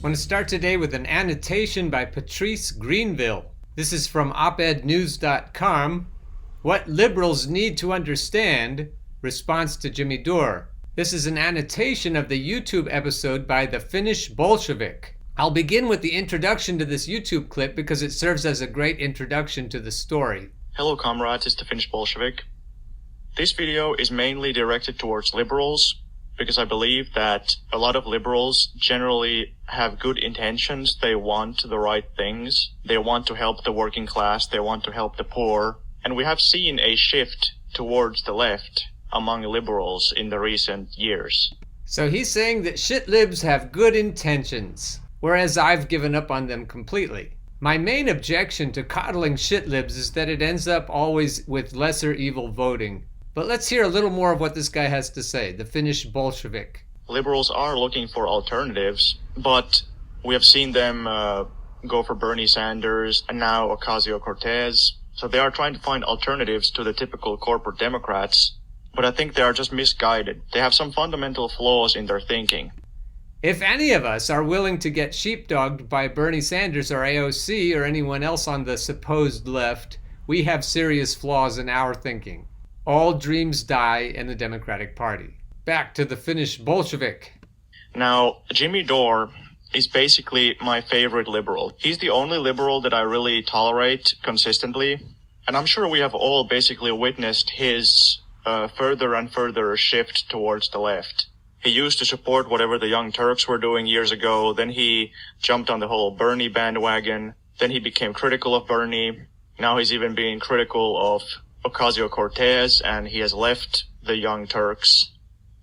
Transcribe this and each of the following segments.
want to start today with an annotation by Patrice Greenville. This is from opednews.com. What liberals need to understand, response to Jimmy Dore. This is an annotation of the YouTube episode by the Finnish Bolshevik. I'll begin with the introduction to this YouTube clip because it serves as a great introduction to the story. Hello comrades, it's the Finnish Bolshevik. This video is mainly directed towards liberals because I believe that a lot of liberals generally have good intentions. They want the right things. They want to help the working class. They want to help the poor. And we have seen a shift towards the left among liberals in the recent years. So he's saying that shit libs have good intentions, whereas I've given up on them completely. My main objection to coddling shit libs is that it ends up always with lesser evil voting. But let's hear a little more of what this guy has to say, the Finnish Bolshevik. Liberals are looking for alternatives, but we have seen them go for Bernie Sanders and now Ocasio-Cortez. So they are trying to find alternatives to the typical corporate Democrats, but I think they are just misguided. They have some fundamental flaws in their thinking. If any of us are willing to get sheepdogged by Bernie Sanders or AOC or anyone else on the supposed left, we have serious flaws in our thinking. All dreams die in the Democratic Party. Back to the Finnish Bolshevik. Now, Jimmy Dore is basically my favorite liberal. He's the only liberal that I really tolerate consistently. And I'm sure we have all basically witnessed his further and further shift towards the left. He used to support whatever the Young Turks were doing years ago. Then he jumped on the whole Bernie bandwagon. Then he became critical of Bernie. Now he's even being critical of Ocasio-Cortez, and he has left the Young Turks.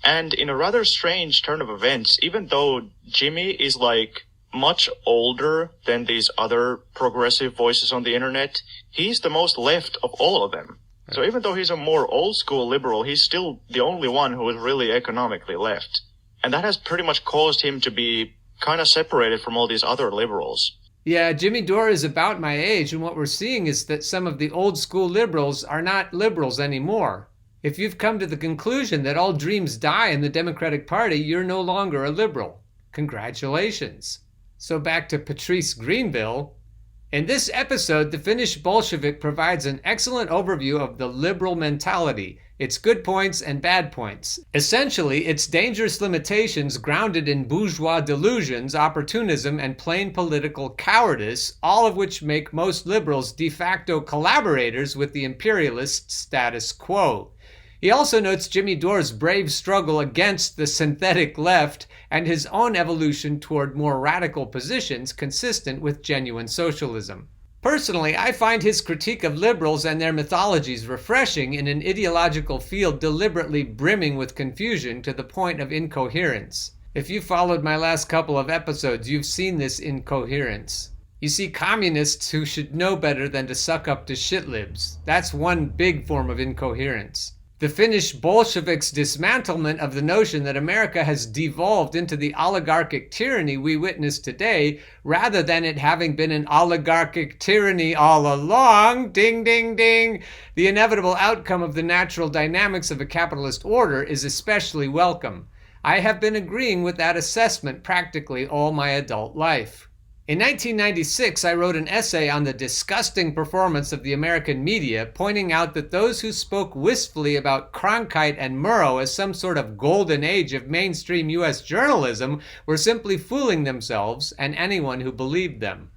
And in a rather strange turn of events, even though Jimmy is like much older than these other progressive voices on the internet, he's the most left of all of them. So even though he's a more old school liberal, he's still the only one who is really economically left. And that has pretty much caused him to be kind of separated from all these other liberals. Yeah, Jimmy Dore is about my age, and what we're seeing is that some of the old school liberals are not liberals anymore. If you've come to the conclusion that all dreams die in the Democratic Party, you're no longer a liberal. Congratulations. So back to Patrice Greenville. In this episode, the Finnish Bolshevik provides an excellent overview of the liberal mentality, its good points and bad points. Essentially, its dangerous limitations grounded in bourgeois delusions, opportunism, and plain political cowardice, all of which make most liberals de facto collaborators with the imperialist status quo. He also notes Jimmy Dore's brave struggle against the synthetic left and his own evolution toward more radical positions consistent with genuine socialism. Personally, I find his critique of liberals and their mythologies refreshing in an ideological field deliberately brimming with confusion to the point of incoherence. If you followed my last couple of episodes, you've seen this incoherence. You see communists who should know better than to suck up to shit libs. That's one big form of incoherence. The Finnish Bolsheviks' dismantlement of the notion that America has devolved into the oligarchic tyranny we witness today, rather than it having been an oligarchic tyranny all along, ding, ding, ding, the inevitable outcome of the natural dynamics of a capitalist order is especially welcome. I have been agreeing with that assessment practically all my adult life. In 1996, I wrote an essay on the disgusting performance of the American media, pointing out that those who spoke wistfully about Cronkite and Murrow as some sort of golden age of mainstream U.S. journalism were simply fooling themselves and anyone who believed them.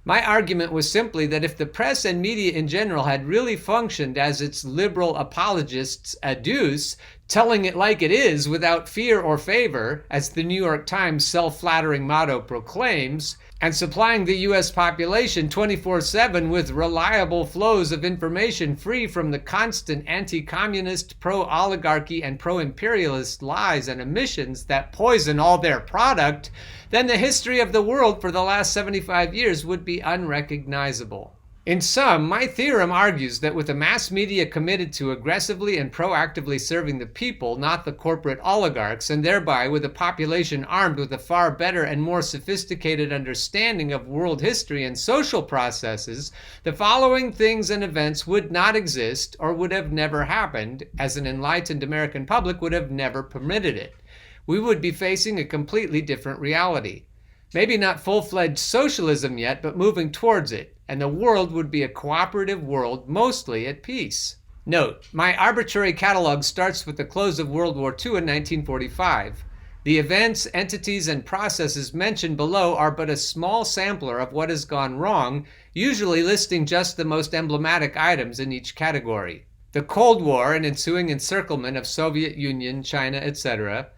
My argument was simply that if the press and media in general had really functioned as its liberal apologists adduce, telling it like it is without fear or favor, as the New York Times' self-flattering motto proclaims, and supplying the U.S. population 24/7 with reliable flows of information free from the constant anti-communist, pro-oligarchy, and pro-imperialist lies and omissions that poison all their product, then the history of the world for the last 75 years would be unrecognizable. In sum, my theorem argues that with a mass media committed to aggressively and proactively serving the people, not the corporate oligarchs, and thereby with a population armed with a far better and more sophisticated understanding of world history and social processes, the following things and events would not exist or would have never happened, as an enlightened American public would have never permitted it. We would be facing a completely different reality. Maybe not full-fledged socialism yet, but moving towards it, and the world would be a cooperative world mostly at peace. Note, my arbitrary catalog starts with the close of World War II in 1945. The events, entities, and processes mentioned below are but a small sampler of what has gone wrong, usually listing just the most emblematic items in each category. The Cold War and ensuing encirclement of Soviet Union, China, etc.,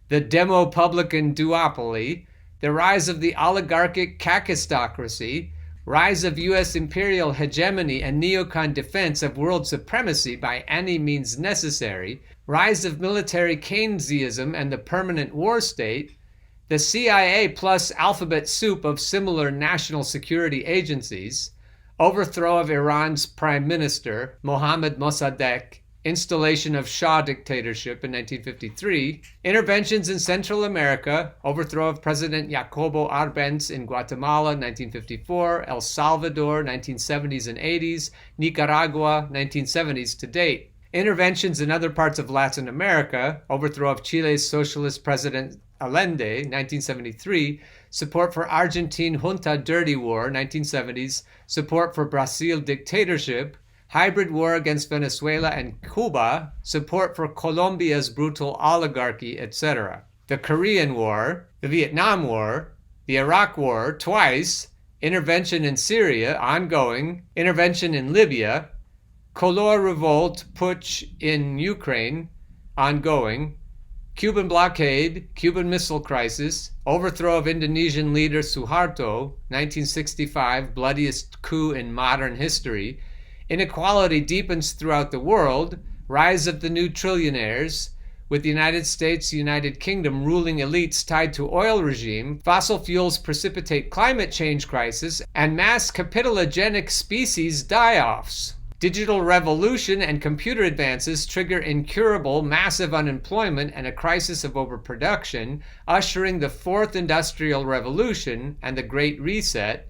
the Demopublican duopoly, the rise of the oligarchic kakistocracy, rise of U.S. imperial hegemony and neocon defense of world supremacy by any means necessary, rise of military Keynesianism and the permanent war state, the CIA plus alphabet soup of similar national security agencies, overthrow of Iran's prime minister, Mohammad Mossadegh, installation of Shah dictatorship in 1953, interventions in Central America, overthrow of President Jacobo Arbenz in Guatemala 1954, El Salvador 1970s and 80s, Nicaragua 1970s to date, interventions in other parts of Latin America, overthrow of Chile's socialist president Allende 1973, support for Argentine junta dirty war 1970s, support for Brazil dictatorship, hybrid war against Venezuela and Cuba, support for Colombia's brutal oligarchy, etc. The Korean War, the Vietnam War, the Iraq War twice, intervention in Syria, ongoing, intervention in Libya, Color Revolt, putsch in Ukraine, ongoing, Cuban blockade, Cuban Missile Crisis, overthrow of Indonesian leader Suharto, 1965, bloodiest coup in modern history, inequality deepens throughout the world, rise of the new trillionaires, with the United States, United Kingdom ruling elites tied to oil regime, fossil fuels precipitate climate change crisis, and mass capitulogenic species die-offs. Digital revolution and computer advances trigger incurable massive unemployment and a crisis of overproduction, ushering the Fourth Industrial Revolution and the Great Reset.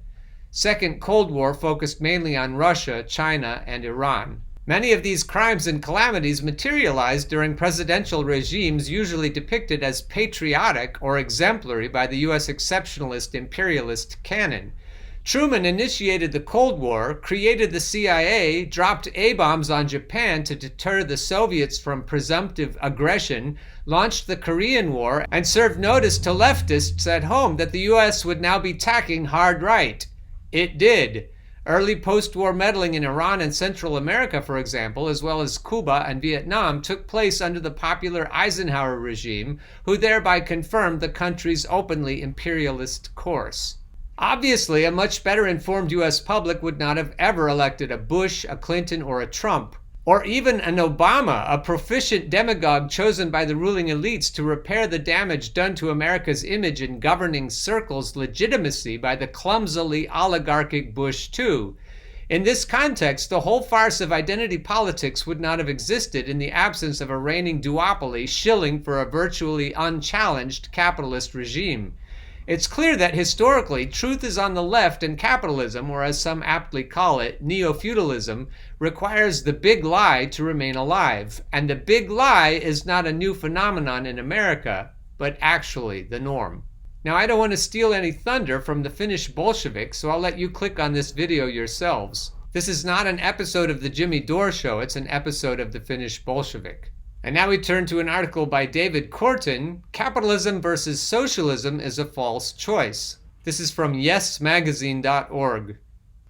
Second Cold War focused mainly on Russia, China, and Iran. Many of these crimes and calamities materialized during presidential regimes usually depicted as patriotic or exemplary by the U.S. exceptionalist imperialist canon. Truman initiated the Cold War, created the CIA, dropped A-bombs on Japan to deter the Soviets from presumptive aggression, launched the Korean War, and served notice to leftists at home that the U.S. would now be tacking hard right. It did. Early post-war meddling in Iran and Central America, for example, as well as Cuba and Vietnam, took place under the popular Eisenhower regime, who thereby confirmed the country's openly imperialist course. Obviously, a much better informed U.S. public would not have ever elected a Bush, a Clinton, or a Trump, or even an Obama, a proficient demagogue chosen by the ruling elites to repair the damage done to America's image in governing circles' legitimacy by the clumsily oligarchic Bush too. In this context, the whole farce of identity politics would not have existed in the absence of a reigning duopoly shilling for a virtually unchallenged capitalist regime. It's clear that historically, truth is on the left, and capitalism, or as some aptly call it, neo-feudalism, requires the big lie to remain alive. And the big lie is not a new phenomenon in America, but actually the norm. Now, I don't want to steal any thunder from the Finnish Bolsheviks, so I'll let you click on this video yourselves. This is not an episode of the Jimmy Dore Show, it's an episode of the Finnish Bolshevik. And now we turn to an article by David Korten, Capitalism versus Socialism is a False Choice. This is from yesmagazine.org.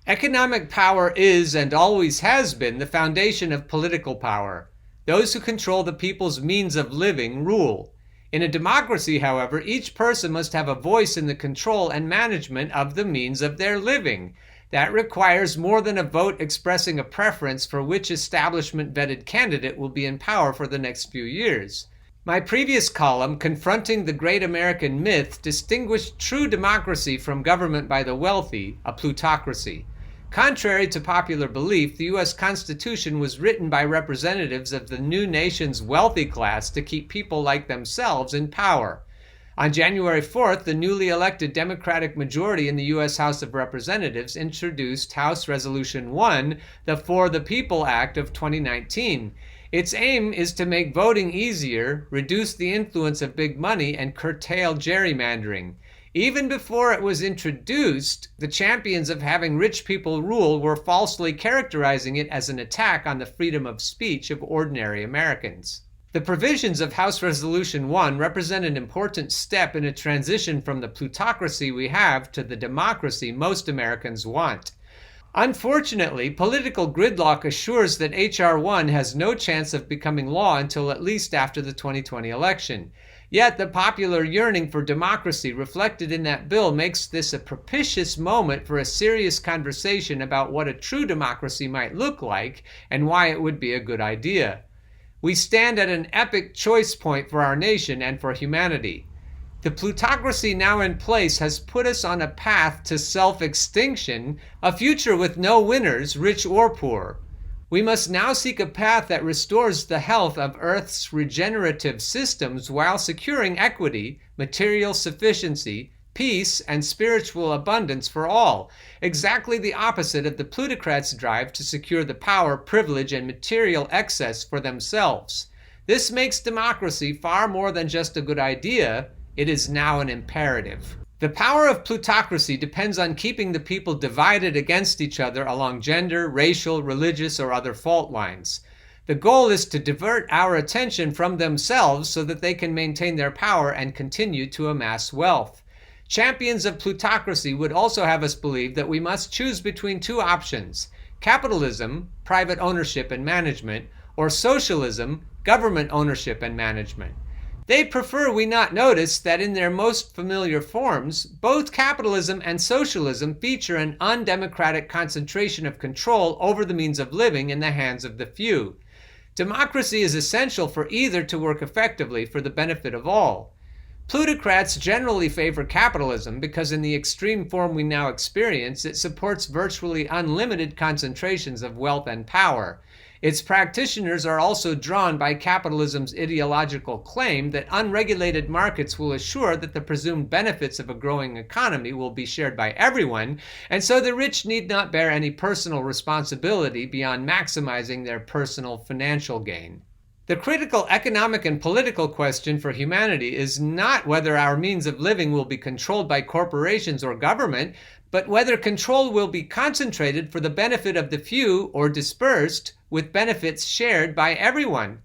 Economic power is and always has been the foundation of political power. Those who control the people's means of living rule. In a democracy, however, each person must have a voice in the control and management of the means of their living. That requires more than a vote expressing a preference for which establishment-vetted candidate will be in power for the next few years. My previous column, Confronting the Great American Myth, distinguished true democracy from government by the wealthy, a plutocracy. Contrary to popular belief, the U.S. Constitution was written by representatives of the new nation's wealthy class to keep people like themselves in power. On January 4th, the newly elected Democratic majority in the U.S. House of Representatives introduced House Resolution 1, the For the People Act of 2019. Its aim is to make voting easier, reduce the influence of big money, and curtail gerrymandering. Even before it was introduced, the champions of having rich people rule were falsely characterizing it as an attack on the freedom of speech of ordinary Americans. The provisions of House Resolution 1 represent an important step in a transition from the plutocracy we have to the democracy most Americans want. Unfortunately, political gridlock assures that H.R. 1 has no chance of becoming law until at least after the 2020 election. Yet the popular yearning for democracy reflected in that bill makes this a propitious moment for a serious conversation about what a true democracy might look like and why it would be a good idea. We stand at an epic choice point for our nation and for humanity. The plutocracy now in place has put us on a path to self-extinction, a future with no winners, rich or poor. We must now seek a path that restores the health of Earth's regenerative systems while securing equity, material sufficiency, peace, and spiritual abundance for all, exactly the opposite of the plutocrats' drive to secure the power, privilege, and material excess for themselves. This makes democracy far more than just a good idea. It is now an imperative. The power of plutocracy depends on keeping the people divided against each other along gender, racial, religious, or other fault lines. The goal is to divert our attention from themselves so that they can maintain their power and continue to amass wealth. Champions of plutocracy would also have us believe that we must choose between two options: capitalism, private ownership and management, or socialism, government ownership and management. They prefer we not notice that in their most familiar forms, both capitalism and socialism feature an undemocratic concentration of control over the means of living in the hands of the few. Democracy is essential for either to work effectively for the benefit of all. Plutocrats generally favor capitalism because in the extreme form we now experience, it supports virtually unlimited concentrations of wealth and power. Its practitioners are also drawn by capitalism's ideological claim that unregulated markets will assure that the presumed benefits of a growing economy will be shared by everyone, and so the rich need not bear any personal responsibility beyond maximizing their personal financial gain. The critical economic and political question for humanity is not whether our means of living will be controlled by corporations or government, but whether control will be concentrated for the benefit of the few or dispersed, with benefits shared by everyone.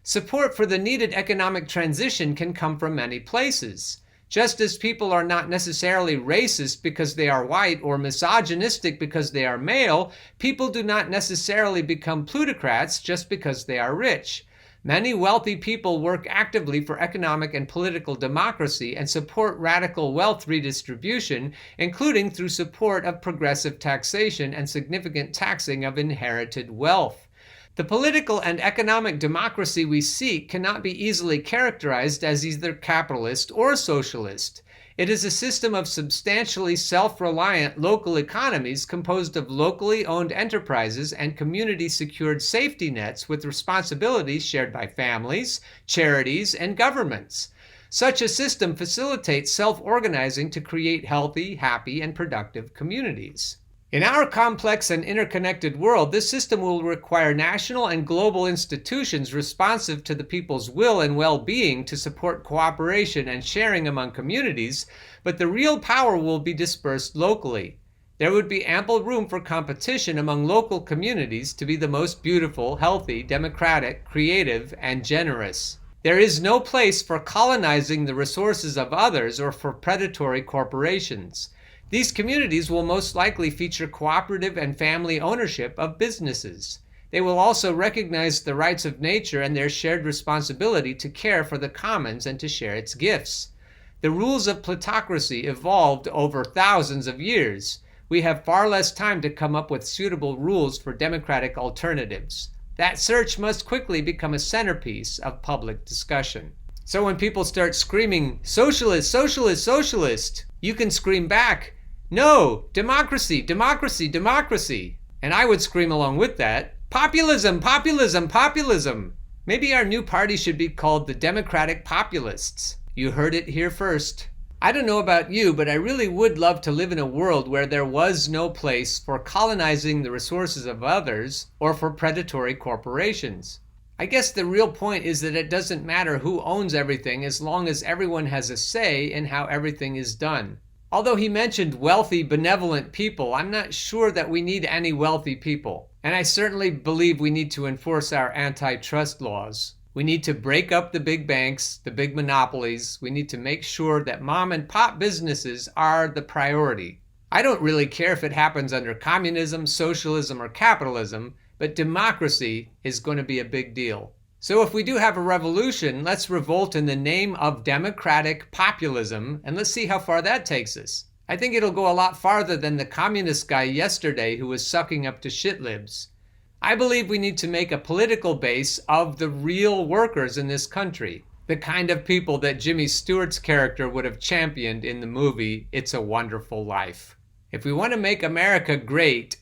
Support for the needed economic transition can come from many places. Just as people are not necessarily racist because they are white or misogynistic because they are male, people do not necessarily become plutocrats just because they are rich. Many wealthy people work actively for economic and political democracy and support radical wealth redistribution, including through support of progressive taxation and significant taxing of inherited wealth. The political and economic democracy we seek cannot be easily characterized as either capitalist or socialist. It is a system of substantially self-reliant local economies composed of locally owned enterprises and community-secured safety nets with responsibilities shared by families, charities, and governments. Such a system facilitates self-organizing to create healthy, happy, and productive communities. In our complex and interconnected world, this system will require national and global institutions responsive to the people's will and well-being to support cooperation and sharing among communities, but the real power will be dispersed locally. There would be ample room for competition among local communities to be the most beautiful, healthy, democratic, creative, and generous. There is no place for colonizing the resources of others or for predatory corporations. These communities will most likely feature cooperative and family ownership of businesses. They will also recognize the rights of nature and their shared responsibility to care for the commons and to share its gifts. The rules of plutocracy evolved over thousands of years. We have far less time to come up with suitable rules for democratic alternatives. That search must quickly become a centerpiece of public discussion. So when people start screaming, "Socialist, socialist, socialist," you can scream back, "No, democracy, democracy, democracy." And I would scream along with that, "Populism, populism, populism." Maybe our new party should be called the Democratic Populists. You heard it here first. I don't know about you, but I really would love to live in a world where there was no place for colonizing the resources of others or for predatory corporations. I guess the real point is that it doesn't matter who owns everything as long as everyone has a say in how everything is done. Although he mentioned wealthy, benevolent people, I'm not sure that we need any wealthy people. And I certainly believe we need to enforce our antitrust laws. We need to break up the big banks, the big monopolies. We need to make sure that mom and pop businesses are the priority. I don't really care if it happens under communism, socialism, or capitalism, but democracy is going to be a big deal. So if we do have a revolution, let's revolt in the name of democratic populism, and let's see how far that takes us. I think it'll go a lot farther than the communist guy yesterday who was sucking up to shitlibs. I believe we need to make a political base of the real workers in this country, the kind of people that Jimmy Stewart's character would have championed in the movie It's a Wonderful Life. If we want to make America great,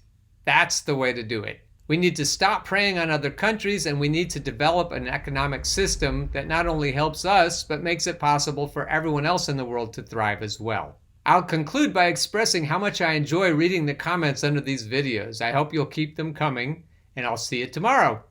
that's the way to do it. We need to stop preying on other countries, and we need to develop an economic system that not only helps us, but makes it possible for everyone else in the world to thrive as well. I'll conclude by expressing how much I enjoy reading the comments under these videos. I hope you'll keep them coming, and I'll see you tomorrow.